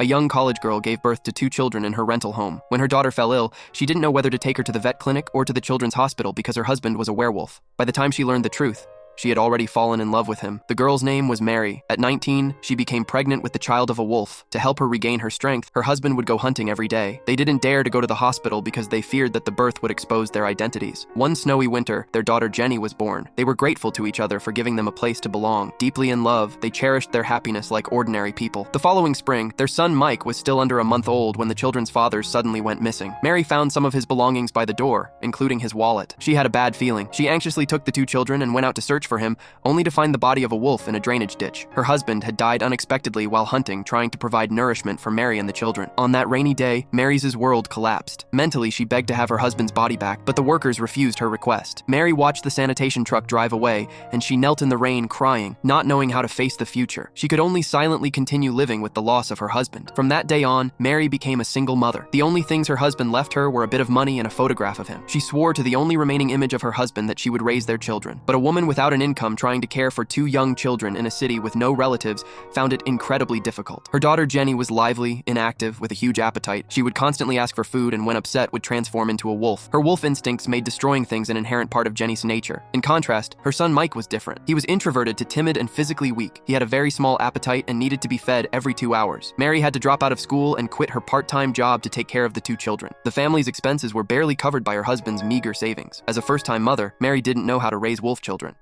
a young college girl gave birth to 2 children in her rental home. When her daughter fell ill, she didn't know whether to take her to the vet clinic or to the children's hospital because her husband was a werewolf. By the time she learned the truth, she had already fallen in love with him. The girl's name was Mary. At 19, she became pregnant with the child of a wolf. To help her regain her strength, her husband would go hunting every day. They didn't dare to go to the hospital because they feared that the birth would expose their identities. One snowy winter, their daughter Jenny was born. They were grateful to each other for giving them a place to belong. Deeply in love, they cherished their happiness like ordinary people. The following spring, their son Mike was still under a month old when the children's father suddenly went missing. Mary found some of his belongings by the door, including his wallet. She had a bad feeling. She anxiously took the 2 children and went out to search for him, only to find the body of a wolf in a drainage ditch. Her husband had died unexpectedly while hunting, trying to provide nourishment for Mary and the children. On that rainy day, Mary's world collapsed. Mentally, she begged to have her husband's body back, but the workers refused her request. Mary watched the sanitation truck drive away, and she knelt in the rain crying, not knowing how to face the future. She could only silently continue living with the loss of her husband. From that day on, Mary became a single mother. The only things her husband left her were a bit of money and a photograph of him. She swore to the only remaining image of her husband that she would raise their children. But a woman without an income trying to care for 2 young children in a city with no relatives found it incredibly difficult. Her daughter Jenny was lively, inactive, with a huge appetite. She would constantly ask for food and when upset would transform into a wolf. Her wolf instincts made destroying things an inherent part of Jenny's nature. In contrast, her son Mike was different. He was introverted to timid and physically weak. He had a very small appetite and needed to be fed every 2 hours. Mary had to drop out of school and quit her part-time job to take care of the 2 children. The family's expenses were barely covered by her husband's meager savings. As a first-time mother, Mary didn't know how to raise wolf children.